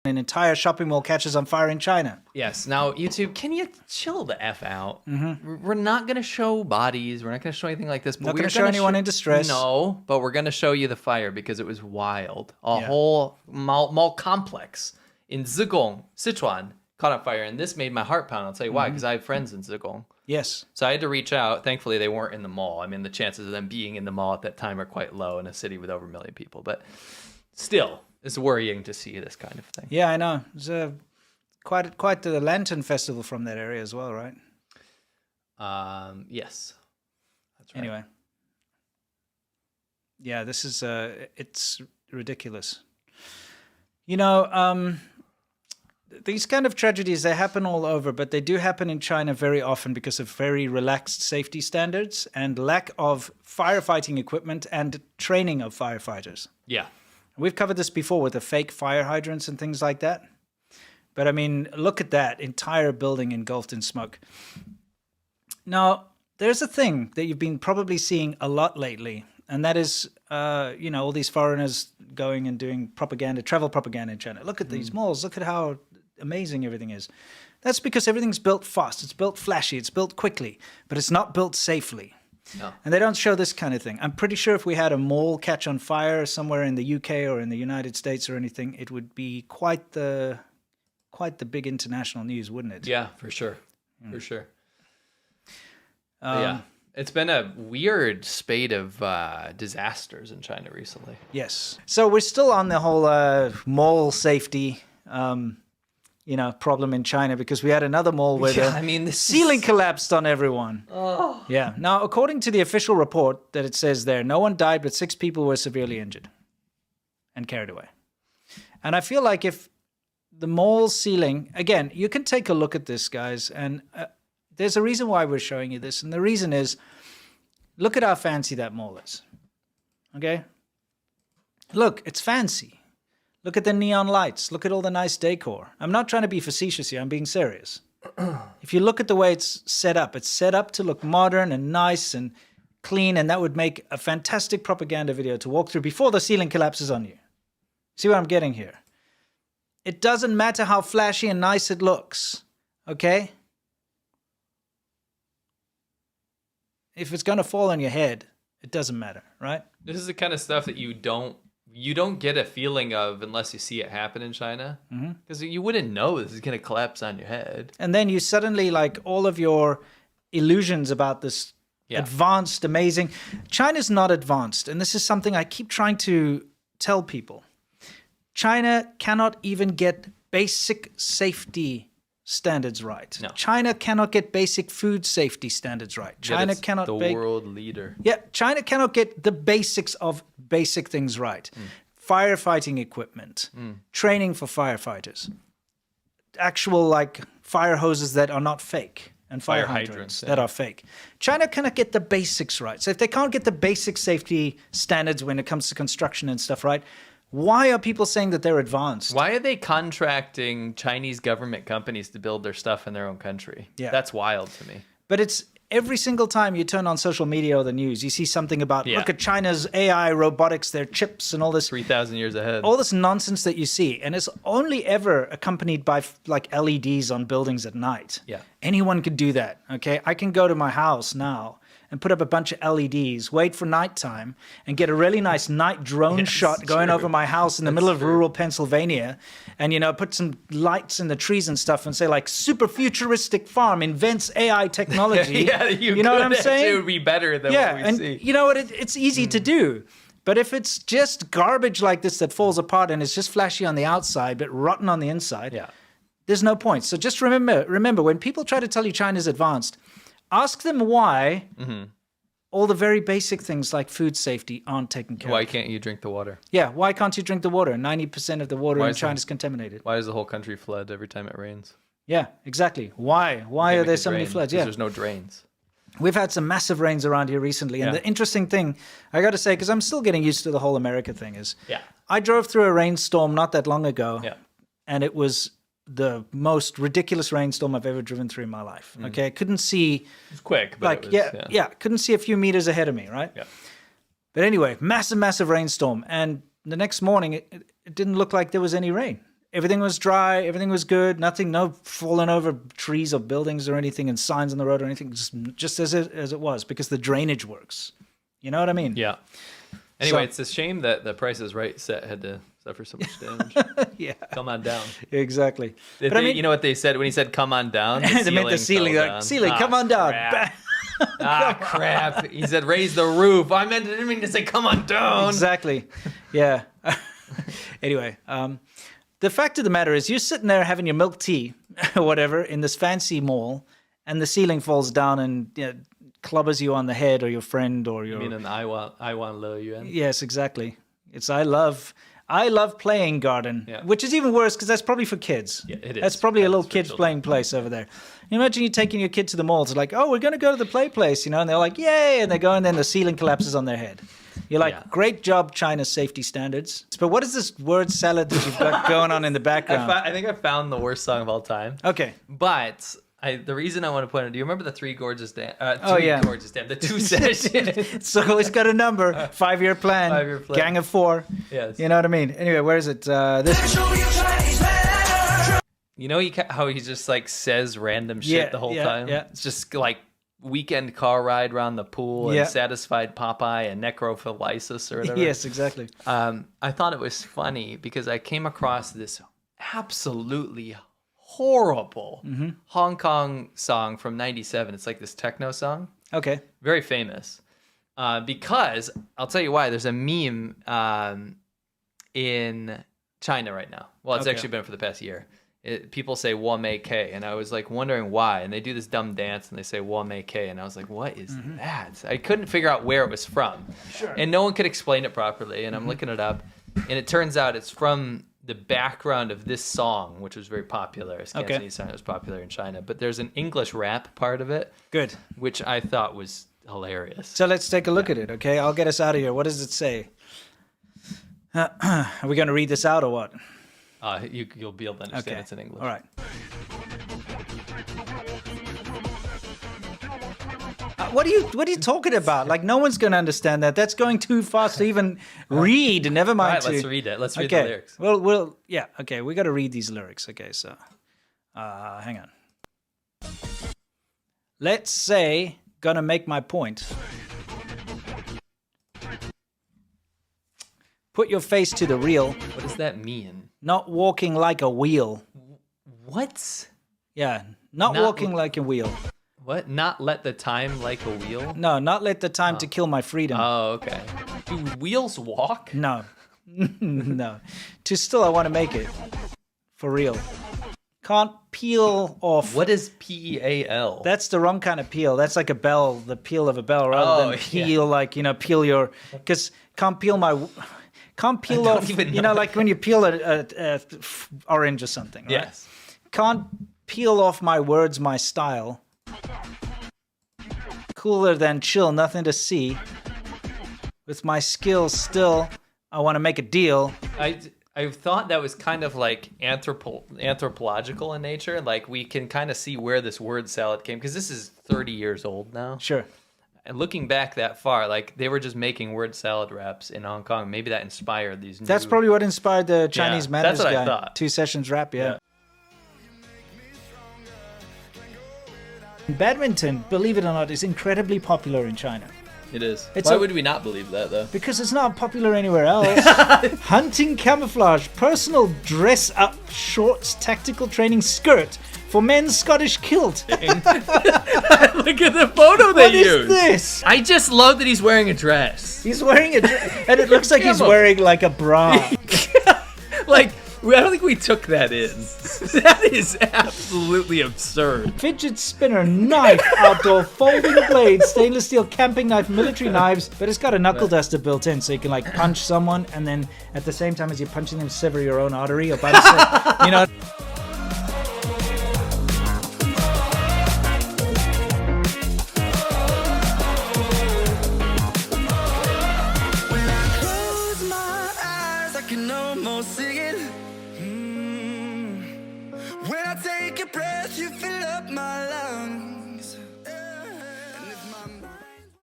an entire shopping mall catches on fire in China. Yes. Now, YouTube, can you chill the F out? We're not going to show bodies. We're not going to show anything like this. But Not going to show anyone in distress. No, but we're going to show you the fire because it was wild. A whole mall complex in Zigong, Sichuan, caught on fire. And this made my heart pound. I'll tell you why, because I have friends in Zigong. Yes. So I had to reach out. Thankfully, they weren't in the mall. I mean, the chances of them being in the mall at that time are quite low in a city with over 1 million people. But still, it's worrying to see this kind of thing. Yeah, I know. It's quite the lantern festival from that area as well, right? Yes. That's right. Anyway. Yeah, this is, it's ridiculous. You know, these kind of tragedies, they happen all over, but they do happen in China very often because of very relaxed safety standards and lack of firefighting equipment and training of firefighters. Yeah. We've covered this before with the fake fire hydrants and things like that. But I mean, look at that entire building engulfed in smoke. Now, there's a thing that you've been probably seeing a lot lately, and that is, you know, all these foreigners going and doing propaganda, travel propaganda in China. Look at these malls. Look at how amazing everything is. That's because everything's built fast. It's built flashy. It's built quickly, but it's not built safely. No. And they don't show this kind of thing. I'm pretty sure if we had a mall catch on fire somewhere in the UK or in the United States or anything, it would be quite the big international news, wouldn't it? Yeah, for sure. For sure. Yeah. It's been a weird spate of disasters in China recently. Yes. So we're still on the whole mall safety problem in China because we had another mall where the ceiling collapsed on everyone. Oh. Yeah. Now, according to the official report that it says there, no one died, but 6 people were severely injured and carried away. And I feel like if the mall ceiling, again, you can take a look at this, guys, and there's a reason why we're showing you this. And the reason is, look at how fancy that mall is. Okay? Look, it's fancy. Look at the neon lights. Look at all the nice decor. I'm not trying to be facetious here. I'm being serious. If you look at the way it's set up to look modern and nice and clean, and that would make a fantastic propaganda video to walk through before the ceiling collapses on you. See what I'm getting here? It doesn't matter how flashy and nice it looks, okay? If it's going to fall on your head, it doesn't matter, right? This is the kind of stuff that you don't get a feeling of unless you see it happen in China. Because you wouldn't know this is going to collapse on your head. And then you suddenly, like, all of your illusions about this advanced, amazing... China's not advanced, and this is something I keep trying to tell people. China cannot even get basic safety standards right. No. China cannot get basic food safety standards right. China cannot the world leader. Yeah, China cannot get the basics of basic things right. Firefighting equipment, training for firefighters, actual like fire hoses that are not fake, and fire hydrants that are fake. China cannot get the basics right. So if they can't get the basic safety standards when it comes to construction and stuff right, why are people saying that they're advanced? Why are they contracting Chinese government companies to build their stuff in their own country? Yeah. That's wild to me. But it's every single time you turn on social media or the news, you see something about, look at China's AI, robotics, their chips and all this. 3,000 years ahead. All this nonsense that you see. And it's only ever accompanied by like LEDs on buildings at night. Yeah. Anyone could do that, okay? I can go to my house now and put up a bunch of LEDs, wait for nighttime, and get a really nice night drone shot going over my house in the middle of rural Pennsylvania, and, you know, put some lights in the trees and stuff and say, like, super futuristic farm invents AI technology. You know what I'm saying? It would be better than what we see. You know what? It's easy to do. But if it's just garbage like this that falls apart and it's just flashy on the outside but rotten on the inside, there's no point. So just remember, when people try to tell you China's advanced, ask them why all the very basic things like food safety aren't taken care of. Why can't you drink the water? Yeah, why can't you drink the water? 90% of the water in China is contaminated. Why is the whole country flood every time it rains? Yeah, exactly. Why? Why are there so many floods? Yeah, there's no drains. We've had some massive rains around here recently. And the interesting thing, I got to say, because I'm still getting used to the whole America thing, is I drove through a rainstorm not that long ago, and it was the most ridiculous rainstorm I've ever driven through in my life. Okay, I couldn't see. It was quick, but like couldn't see a few meters ahead of me, right? Yeah. But anyway, massive rainstorm, and the next morning it didn't look like there was any rain. Everything was dry. Everything was good. Nothing, no falling over trees or buildings or anything and signs on the road or anything. Just as it was, because the drainage works. You know what I mean? Yeah. Anyway, So- it's a shame that the Price is Right set had to suffer so much damage. Yeah. Come on down. Exactly. But I mean- you know what they said when he said "come on down"? They meant the ceiling. fell Like, down. ceiling, Ah, come on down. crap. Crap. He said raise the roof. I didn't mean to say come on down. Exactly. Yeah. Anyway, the fact of the matter is, you're sitting there having your milk tea or whatever in this fancy mall, and the ceiling falls down and clubbers you on the head, or your friend, or your. I mean, I want Lo Yuan. Yes, exactly. It's I love playing garden, Yeah. which is even worse because that's probably for kids. Yeah, it is. That's probably a That little is for kids children. playing place over there. You imagine you taking your kid to the mall. It's like, oh, we're going to go to the play place, and they're like, yay, and they go, and then the ceiling collapses on their head. You're like, Yeah. great job, China's safety standards. But what is this word salad that you've got going on in the background? I think I found the worst song of all time. Okay. But the reason I want to point out, do you remember the Three Gorgeous Dam? Gorgeous Dam, the two sessions. So always got a number, 5-year plan, 5-year plan. gang of 4. Yes. You know what I mean? Anyway, where is it? This one. You know how he just like says random shit Yeah, the whole yeah, time? yeah. It's just like weekend car ride around the pool Yeah. and satisfied Popeye and necrophilysis or whatever. Yes, exactly. I thought it was funny because I came across this absolutely horrible Hong Kong song from '97. It's like this techno song, Okay. very famous. Because I'll tell you why. There's a meme in China right now. Well, it's Okay. actually been for the past year. People say "Wa Mei K," and I was like wondering why. And they do this dumb dance, and they say "Wa Mei K," and I was like, "What is that?" I couldn't figure out where it was from, and no one could explain it properly. And I'm looking it up, and it turns out it's from the background of this song, which was very popular. It's Okay. Cantonese song that was popular in China, but there's an English rap part of it, Good. which I thought was hilarious. So let's take a look at it, okay? I'll get us out of here. What does it say? Are we going to read this out or what? You'll be able to understand Okay. it's in English. All right. What are you talking about? Like, no one's going to understand that. That's going too fast to even read. Never All mind. right, to... let's read it. Let's read Okay. the lyrics. Well, yeah. Okay, we got to read these lyrics. Okay, so hang on. Let's say, gonna make my point. Put your face to the real, What does that mean? not walking like a wheel. What? Yeah, not Not- walking like a wheel. What? Not let the time like a wheel? No, not let the time to kill my freedom. Oh, okay. Do wheels walk? No. No. To still, I want to make it. For real. Can't peel off. What is PEAL? That's the wrong kind of peel. That's like a bell, the peel of a bell, rather than yeah. peel, like, peel your. Because can't peel don't off, even know like when you peel a orange or something, right? Yes. Can't peel off my words, my style. Cooler than chill, nothing to see. With my skills still, I want to make a deal. I thought that was kind of like anthropological in nature. Like we can kind of see where this word salad came, because this is 30 years old now. Sure. And looking back that far, like they were just making word salad raps in Hong Kong. Maybe that inspired these new... That's probably what inspired the Chinese manners that's what I guy. thought. 2 sessions rap, yeah. Yeah. Badminton, believe it or not, is incredibly popular in China. It is. It's Why a- would we not believe that, though? Because it's not popular anywhere else. Hunting camouflage, personal dress-up shorts, tactical training skirt for men's Scottish kilt. Look at the photo What is this? I just love that he's wearing a dress. He's wearing a dress, and it looks like he's Camo. wearing like a bra. Like, I don't think we took that in. That is absolutely absurd. Fidget spinner, knife, outdoor folding blades, stainless steel camping knife, military knives, but it's got a knuckle duster built in, so you can like punch someone, and then at the same time as you're punching them, sever your own artery or bicep.